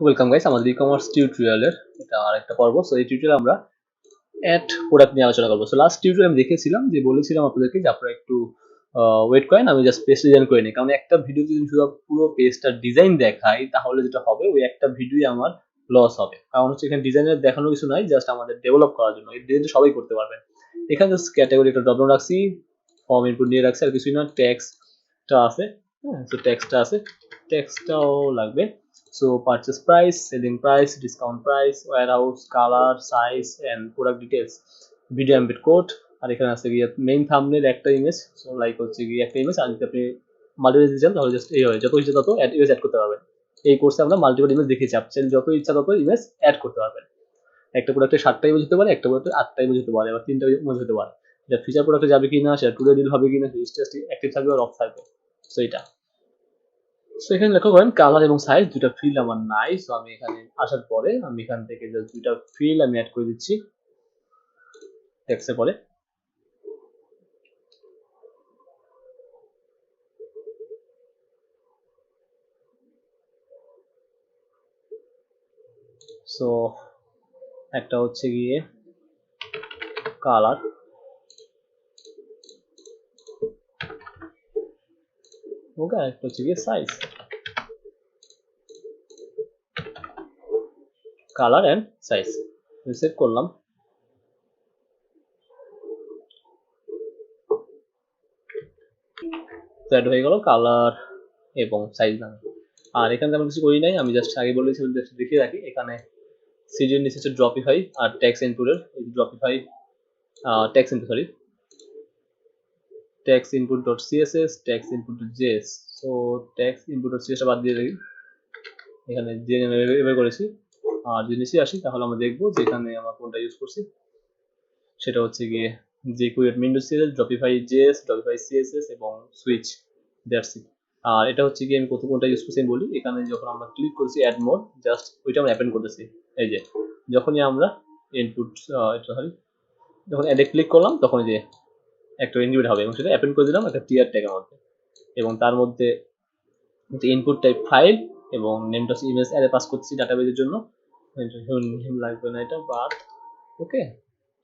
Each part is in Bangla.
ওয়েলকাম গাইস আমাদের ই-কমার্স টিউটোরিয়ালের এটা আরেকটা পর্ব। সো এই টিউটোরিয়ালে আমরা অ্যাড প্রোডাক্ট নিয়ে আলোচনা করবো। সো লাস্ট টিউটোরিয়ালে আমি দেখিয়েছিলাম যে বলেছিলাম আপনাদেরকে যে আপনারা একটু ওয়েট করেন, আমি জাস্ট পেজ ডিজাইন করে নিই, কারণ একটা ভিডিও যদি শুধু পুরো পেজটার ডিজাইন দেখাই তাহলে যেটা হবে ওই একটা ভিডিওই আমার লস হবে। কারণ হচ্ছে এখানে ডিজাইনের দেখানোর কিছু নাই, জাস্ট আমাদের ডেভেলপ করার জন্য। এই ডিজাইনটা সবাই করতে পারবেন। এখানে জাস্ট ক্যাটাগরি একটা ডবল রাখছি, ফর্ম ইনপুট নিয়ে রাখছি, আর কিছুই না। ট্যাক্সটা আছে, হ্যাঁ, তো ট্যাক্সটা আছে, ট্যাক্সটাও লাগবে। So purchase price, selling price, discount price, warehouse, color, size and product details, video embed code, আর এখানে আছে গিয়ে মেইন থাম্বনেল একটা ইমেজ। সো লাইক হচ্ছে গিয়ে একটা ইমেজ, আর যদি আপনি মাল্টিপল ইমেজ দিচ্ছেন তাহলে জাস্ট এই হয়, যত ইচ্ছা তত ইমেজ অ্যাড করতে পারবেন। এই কোর্সে আমরা মাল্টিপল ইমেজ দেখিয়েছি, আপনি যত ইচ্ছা তত ইমেজ অ্যাড করতে পারবেন। একটা প্রোডাক্টে 7টা ইমেজ হতে পারে, একটা প্রোডাক্টে 8টা ইমেজ হতে পারে, আবার 3টা ইমেজ হতে পারে। এটা ফিচার প্রোডাক্টে যাবে কিনা, সেটা টুডে ডিল হবে কিনা, রেজিস্টার অ্যাক্টিভ থাকবে আর অফ থাকবে। সো এটা, সো এখানে লক্ষ্য করেন কালার এবং সাইজ দুটো ফিল্ড আমার নাই। সো আমি এখানে আসার পরে আমি এখান থেকে জাস্ট দুটো ফিল্ড আমি অ্যাড করে দিচ্ছি টেক্সটে পরে। সো একটা হচ্ছে গিয়ে কালার, ওকে, আর একটা হচ্ছে গিয়ে size, colour and size. Save করলাম। তো অ্যাড হয়ে গেল কালার এবং সাইজ নামে। আর এখানে তেমন কিছু করি নাই, আমি জাস্ট আগে বলেছি দেখিয়ে রাখি। এখানে সিডির নিচে হচ্ছে ড্রপিফাই আর ট্যাক্স ইনপুটের Dropify text input, sorry, text input.css, text input.js। So text input.css বাদ দিয়ে দিই, এখানে যে এভাবে করেছি। আর যদি নিচে আসি তাহলে আমরা দেখবো যে এখানে আমরা কোনটা ইউজ করছি, সেটা হচ্ছে গিয়ে jQuery windows CSS, Dropify JS, Dropify CSS এবং সুইচ, দ্যাটস ইট। আর এটা হচ্ছে গিয়ে আমি কোনটা ইউজ করছি বলি। এখানে যখন আমরা ক্লিক করছি অ্যাড মোড, জাস্ট ওইটা আমরা অ্যাপেন্ড করতেছি। এই যে যখনই আমরা ইনপুট, সরি, যখন অ্যাডে ক্লিক করলাম তখন যে একটা ইনপুট হবে এবং সেটা অ্যাপেন্ড করে দিলাম একটা টিয়ার ট্যাগের মধ্যে, এবং তার মধ্যে ইনপুট টাইপ ফাইল এবং নেমটা ইমেজ অ্যারে পাস করছি ডাটাবেজের জন্য। লাগবে না এটা, but okay.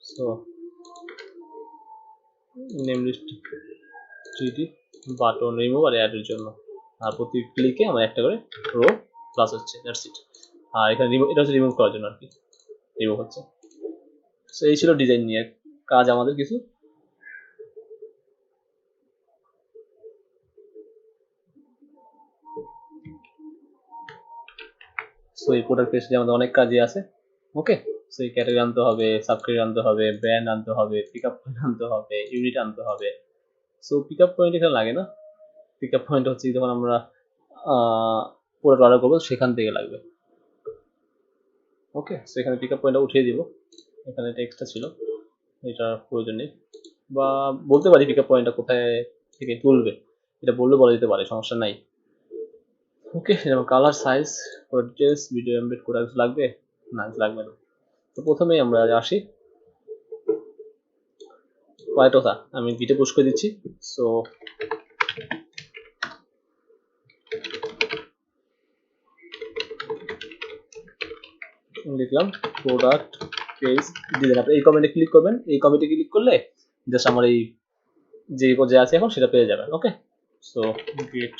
So name list GD button remove আর অ্যাডের জন্য, আর প্রতি ক্লিকে আমার একটা করে রো প্লাস হচ্ছে, দ্যাটস ইট। আর এখানে রিমুভ, এটা হচ্ছে রিমুভ করার জন্য আর কি, রিমুভ হচ্ছে। সো এই ছিল ডিজাইন নিয়ে কাজ আমাদের কিছু। সো এই প্রোডাক্ট পেজে আমাদের অনেক কাজই আছে, ওকে। সো এই ক্যাটাগরি আনতে হবে, সাবক্যাটাগরি আনতে হবে, ব্র্যান্ড আনতে হবে, পিকআপ পয়েন্ট আনতে হবে, ইউনিট আনতে হবে। সো পিকআপ পয়েন্ট এখানে লাগে না, পিকআপ পয়েন্ট হচ্ছে যখন আমরা প্রোডাক্ট অর্ডার করবো সেখান থেকে লাগবে, ওকে। সো এখানে পিকআপ পয়েন্টটা উঠিয়ে দিব, এখানে টেক্সটটা ছিল, এটার প্রয়োজন নেই। বা বলতে পারি পিকআপ পয়েন্টটা কোথায় থেকে তুলবে, এটা বললে বলা যেতে পারে, সমস্যা নাই, ওকে। যেমন colour, size, details, video embed করা কিছু লাগবে না, লাগবে না। তো প্রথমেই আমরা আসি, কয়েকটা কথা আমি গিটে পুশ করে দিচ্ছি। সো লিখলাম প্রোডাক্ট পেজ ডিজাইন। আপনি এই কমেন্টে ক্লিক করবেন, এই কমেন্টে ক্লিক করলে জাস্ট আমার এই যে পর্যায়ে আছে এখন সেটা পেয়ে যাবেন, ওকে। সো গেট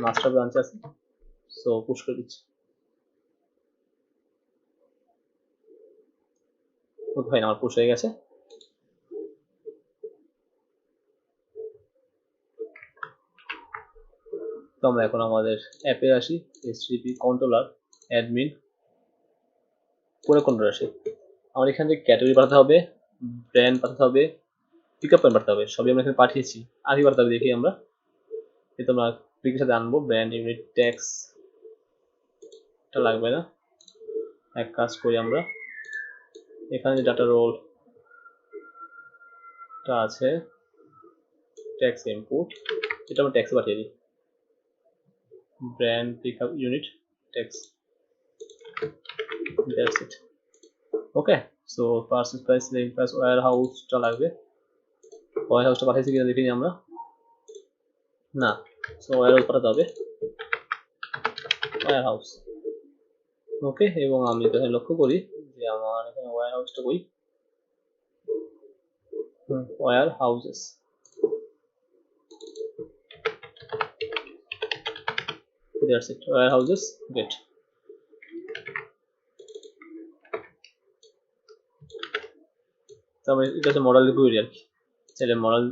মাস্টার ব্রাঞ্চ আছে, সো পুশ করে দিচ্ছি। হয় না, আমার পুশ হয়ে গেছে। তো আমরা এখন আমাদের অ্যাপে আসি, HTTP কন্ট্রোলার অ্যাডমিন পুরো কন্ট্রোলার আসি। আমার এখান থেকে ক্যাটাগরি পাঠাতে হবে, ব্র্যান্ড পাঠাতে হবে, পিকআপ পয়েন্ট পাঠাতে হবে, সবই আমরা এখানে পাঠিয়েছি। আগে পাঠাতে হবে দেখি আমরা, এই তো আমরা ক্লিকের সাথে আনবো। ব্র্যান্ড, ইউনিট, ট্যাক্স এটা লাগবে না। এক কাজ করি আমরা, এখানে যে ডাটা রোলটা আছে ট্যাক্স ইনপুট, এটা আমরা ট্যাক্সে পাঠিয়ে দিই। Brand, pickup, unit, tax, that's it, okay. So purchase price, selling price, ওয়্যার হাউসটা লাগবে। ওয়্যার হাউসটা পাঠিয়েছি কিনা দেখি আমরা, না। সো ওয়্যার হাউস পাঠাতে হবে। Wire house. ওকে, এবং আমি এখানে লক্ষ্য করি যে আমার এখানে ওয়্যার হাউসটা কই, warehouses. That's it, warehouses get. তারপরে এটা হচ্ছে মডেল কোয়েরি আর কি, চাইলে মডেল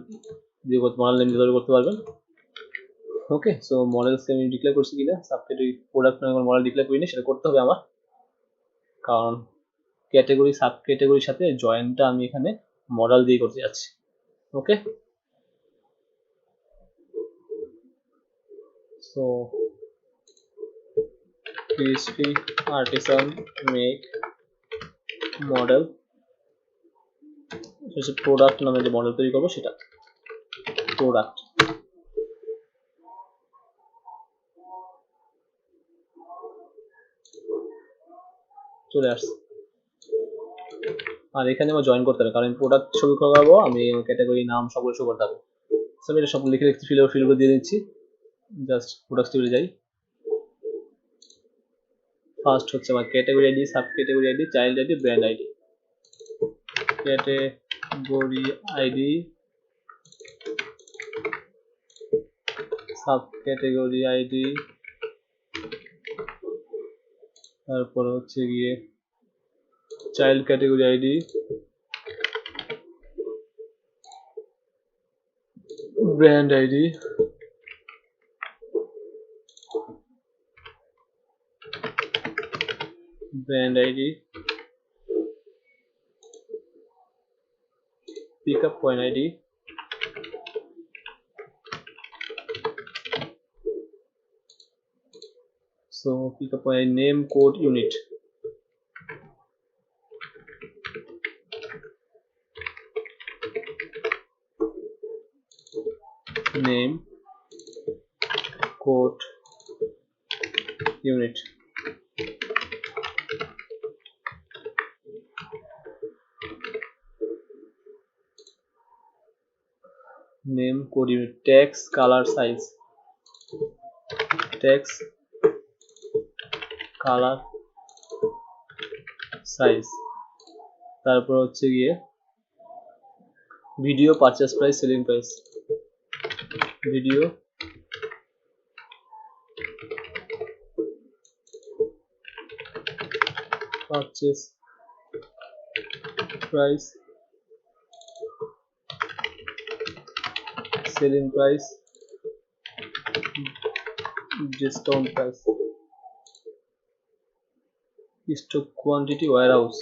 দিয়ে মডেল নেম দিয়ে করতে পারবেন। ওকে, সো মডেলসকে আমি ডিক্লেয়ার করছি কিনা, সাবক্যাটাগরি প্রোডাক্ট নামে মডেল ডিক্লেয়ার করিনি, সেটা করতে হবে আমার, কারণ ক্যাটাগরি সাব ক্যাটাগরির সাথে জয়েনটা আমি এখানে মডেল দিয়ে করতে যাচ্ছি। Okay, so PHP artisan make model, product নামে যে মডেল তৈরি করবো সেটা প্রোডাক্ট। চলে আসছে, আর এখানে আমার জয়েন করতে হবে, কারণ প্রোডাক্ট ছবি করাবো, আমি ক্যাটাগরি নাম সবগুলো শো করতে হবে। সব এটা সব লিখে লিখতে ফিল দিয়ে দিচ্ছি। জাস্ট প্রোডাক্ট টেবিলে যাই। ফার্স্ট হচ্ছে আমার category ID, sub category ID, child ID, brand ID. Category ID, sub category ID, তারপর হচ্ছে গিয়ে child category ID, brand ID, brand ID, pickup point ID, so pickup point name code unit, name code unit, name code unit, text color size, text color size, তারপর হচ্ছে গিয়ে video purchase price, selling price, video purchase price, selling price, discount price, stock quantity, warehouse,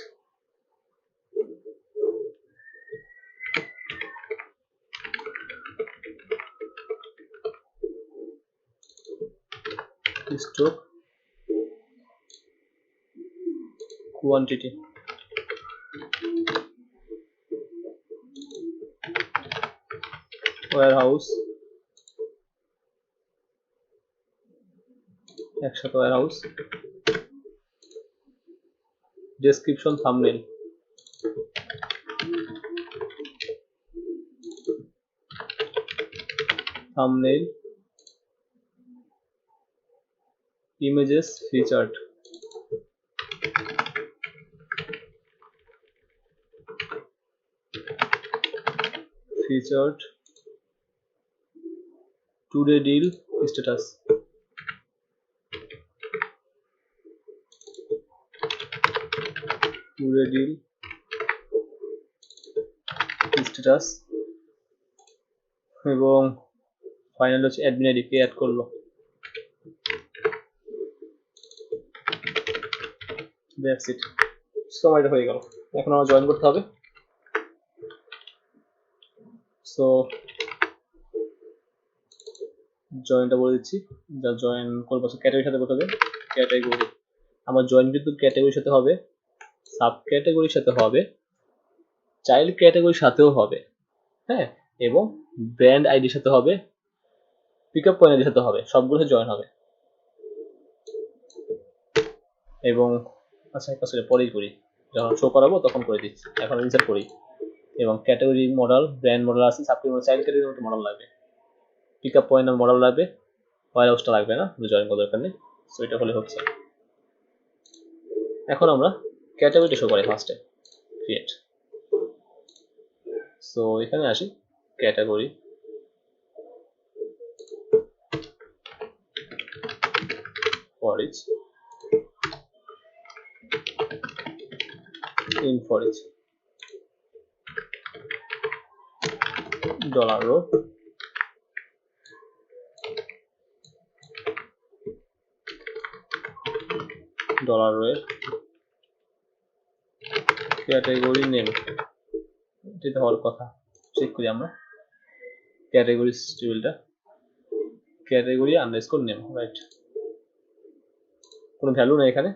stock quantity, warehouse, একসাথে warehouse, description, thumbnail, thumbnail, images, featured, featured, today deal, status, today deal, status, এবং ফাইনাল হচ্ছে অ্যাডমিন আইডি, কে অ্যাড করলো। দ্যাটস ইট, সো এটা হয়ে গেল। এখন আমার জয়েন করতে হবে। সো জয়েনটা বলে দিচ্ছি, যা জয়েন করবো ক্যাটাগরির সাথে করতে হবে। ক্যাটাগরি আমার জয়েন কিন্তু ক্যাটাগরির সাথে হবে, সাব ক্যাটাগরির সাথে হবে, চাইল্ড ক্যাটাগরির সাথেও হবে, হ্যাঁ, এবং ব্র্যান্ড আইডির সাথে হবে, পিকআপ পয়েন্ট আইডির সাথে হবে, সবগুলো জয়েন হবে। এবং আচ্ছা একটা সেটা পরেই করি, যখন শো করাবো তখন করে দিচ্ছি, এখন ইনসার্ট করি। এবং ক্যাটাগরি মডেল, ব্র্যান্ড মডেল আছে, সাব ক্যাটাগরি চাইল্ড ক্যাটাগরির মতো মডেল লাগবে, পিকআপ পয়েন্ট মডেল লাগবে, ওয়্যার হাউসটা লাগবে না, জয়েন করার দরকার নেই। সো এটা হলে হচ্ছে। এখন আমরা ক্যাটাগরিটা শো করি ফার্স্টে, ক্রিয়েট। সো এখানে আসি, category, for each, in for each, dollar row, dollar row এর ক্যাটাগরি নেম, যেটা হওয়ার কথা, চেক করি আমরা ক্যাটাগরি টেবিলটা, ক্যাটাগরি আন্ডারস্কোর নেম, রাইট। কোনো ভ্যালু নেই এখানে,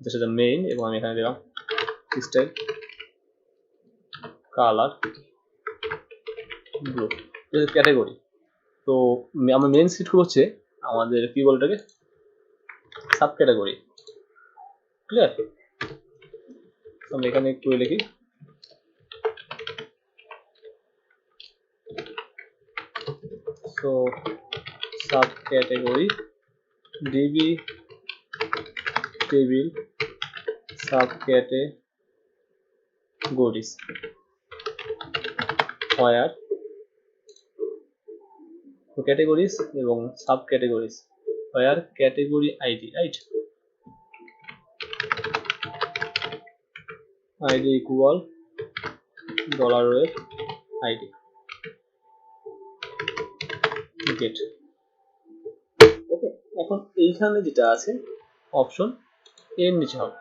যেটা মেইন, এবং আমি এখানে দিলাম স্টাইল, কালার ব্লু, ক্যাটাগরি। তো আমরা মেইন সিট হচ্ছে আমাদের কি বলে এটাকে, সাব ক্যাটাগরি, ক্লিয়ার। আমরা এখানে একটু লিখি, so sub category DB table sub categories where categories এবং sub categories where category id, right, id equal dollar row id, get, ওকে। এখন এইখানে যেটা আছে অপশন এর নিচে হবে,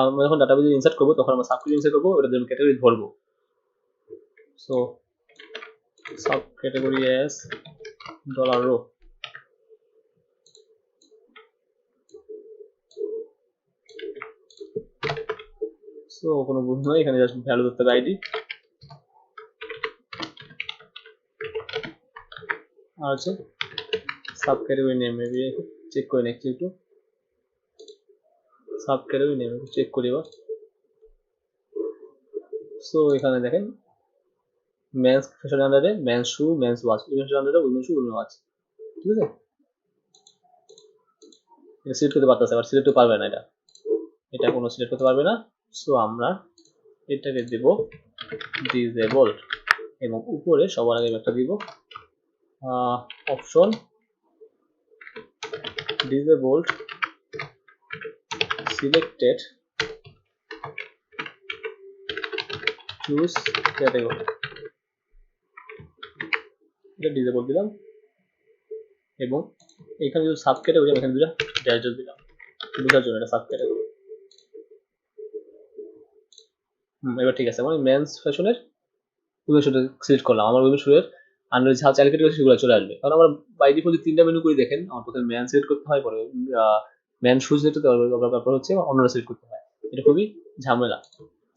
আমরা যখন ডাটাবেজে ইনসার্ট করবো তখন আমরা সাব ইনসার্ট করবো, ওটা জন্য ক্যাটাগরি ধরবো। So subcategory as dollar row, so কোনো ভুল নয়, এখানে জাস্ট ভ্যালু ধরতে হবে আইডি, আর হচ্ছে subcategory name, maybe check করে নিচ্ছি একটু, সাব ক্যাটাগরি নেম চেক করি এবার। সো এখানে দেখেন মেন্স ফ্যাশন আন্ডারে মেন্স শু, মেন্স ওয়াচ, উইমেন্স আন্ডারে উইমেন শু, উইমেন ওয়াচ, ঠিক আছে। এটা সিলেক্ট করতে পারতেছে, আবার সিলেক্ট পারবে না, এটা কোনো সিলেক্ট করতে পারবে না। সো আমরা এটাকে দেব ডিসেবল, এবং উপরে সবার আগে একটা দিব option disabled selected choose category, এটা ডিসেবল দিলাম, এবং এখানে যদি সাব ক্যাটাগরি আমি এখানে দুটো ড্যাশ দিলাম বোঝার জন্য, এটা সাব ক্যাটাগরি। এবার ঠিক আছে, মানে মেন্স ফ্যাশনের উইমেন শুটা সিলেক্ট করলাম, আমার উইমেন শুয়ের আন্ডার যে চাইল্ড ক্যাটাগরি সেগুলো চলে আসবে, কারণ আমরা বাই ডিফল্ট তিনটা মেনু করে দেখেন, আমার প্রথমে ম্যান সিলেক্ট করতে হয়, পরে ম্যান শুজ সিলেক্ট করতে হবে, তারপর হচ্ছে অন্যরা সিলেক্ট করতে হয়, এটা খুবই ঝামেলা,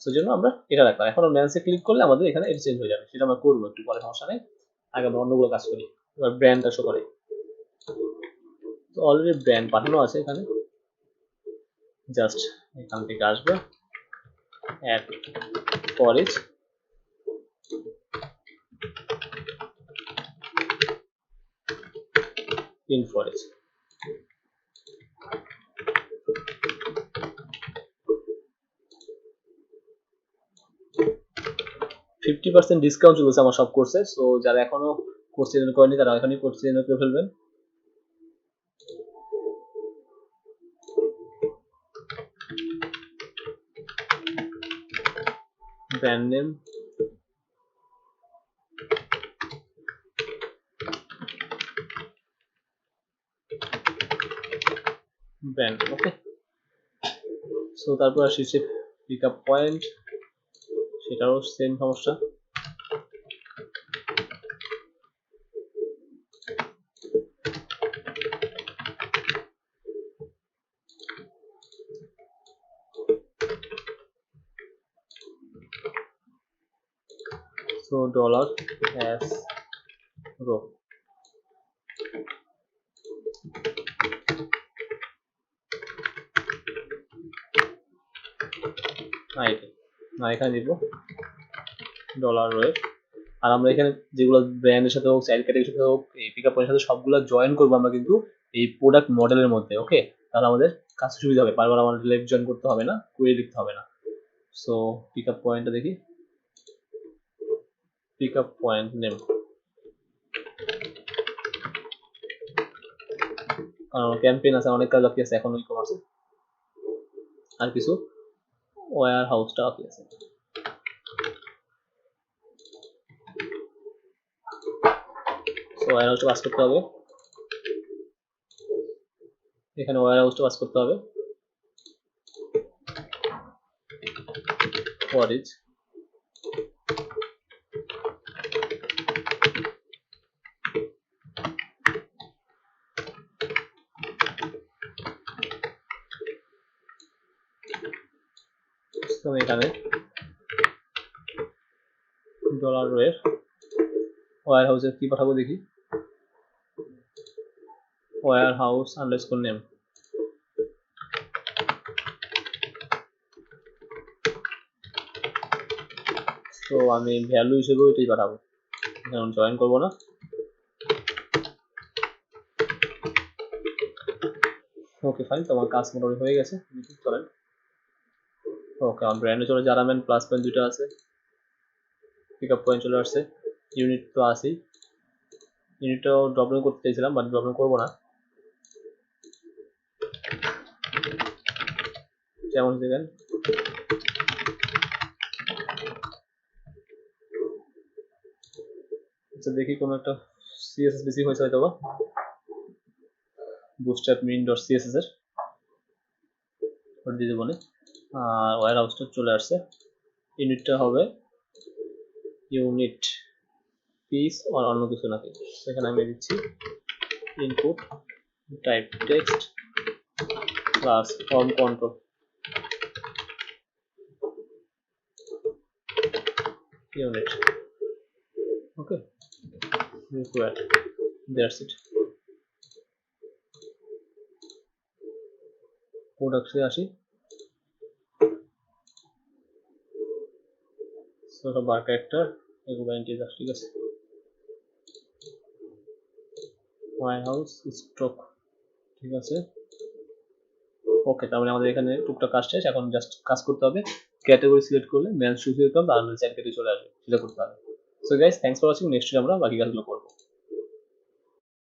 সেই জন্য আমরা এটা রাখলাম। এখন ম্যানসে ক্লিক করলে আমাদের এখানে এটা চেঞ্জ হয়ে যাবে, সেটা আমরা করবো একটু পরে, সমস্যা নেই, আগে আমরা অন্যগুলো কাজ করি। এবার ব্র্যান্ডটা শো করে, তো অলরেডি ব্র্যান্ড পাঠানো আছে এখানে, জাস্ট এখান থেকে আসবে add for each, in for each, 50% discount চলছে আমার সব কোর্সে, সো যারা এখনো কোর্স জয়েন করেনি তারা এখনই কোর্স জয়েন করে ফেলবেন। ব্র্যান্ড নেম, ব্র্যান্ড, ওকে। সো তারপর আসি পিক আপ পয়েন্ট, সেটাও সেম সমস্যা, so dollar as row, ID না এখানে দিব $ওয়েট। আর আমরা এখানে যেগুলো ব্র্যান্ডের সাথে হোক, চাইল্ড ক্যাটাগরির সাথে হোক, এই পিকআপ পয়েন্টের সাথে সবগুলো জয়েন করবো আমরা কিন্তু এই প্রোডাক্ট মডেলের মধ্যে। ওকে, তাহলে আমাদের কাছে সুবিধা হবে, বারবার আমাদের লেফট জয়েন করতে হবে না, কুয়েরি লিখতে হবে না। সো পিকআপ পয়েন্টটা দেখি, পিকআপ পয়েন্ট নেম, কারণ ক্যাম্পেইন আছে, অনেক কাজ বাকি আছে এখন ই কমার্সে, আর কিছু ওয়্যার হাউসটা বাকি আছে। সো ওয়্যার হাউসটা পাস করতে হবে, এখানে ওয়্যার হাউসটা পাস করতে হবে। হোয়াট ইজ এখানে $এর ওয়্যার হাউসের কি পাঠাবো দেখি, ওয়্যার হাউস আন্ডারস্কোর নেম। তো আমি ভ্যালু হিসেবে এটাই পাঠাবো, এখন জয়েন করবো না। ওকে ফাইন, তোমার কাজ মোটামুটি হয়ে গেছে, চলেন। ওকে, আমার ব্র্যান্ডে চলে জারামেন, প্লাস পয়েন্ট দুটো আছে, পিকআপ পয়েন্ট চলে আসছে, ইউনিট তো আছেই, ইউনিটটাও ড্রপ ডাউন করতে চাইছিলাম বাট ড্রপ ডাউন করবো না। যেমন দেখেন আচ্ছা দেখি কোনো একটা সিএসএস বেশি হয়েছে হয়তো বা, বুটস্ট্র্যাপ min.css এর ওটা দিয়ে দেবো না। আর ওয়্যার হাউসটা চলে আসছে, ইউনিটটা হবে ইউনিট পিস আর অন্য কিছু নাকি, সেখানে আমি দিচ্ছি input type text plus form control unit. Okay, required, that's it। প্রোডাক্টসে আসি, সেটা বার ক্যারেক্টার, এগুলো ইন্টিজার, ঠিক আছে। ওয়্যার হাউস স্টক, ঠিক আছে। ওকে, তার মানে আমাদের এখানে টুকটাক কাজ শেষ, এখন জাস্ট কাজ করতে হবে। ক্যাটাগরি সিলেক্ট করলে মেল শুজ সিলেক্ট করলে আর চাইল্ড ক্যাটাগরি চলে আসবে, সেটা করতে হবে। So guys, thanks for watching, next আমরা বাকি কাজগুলো করবো।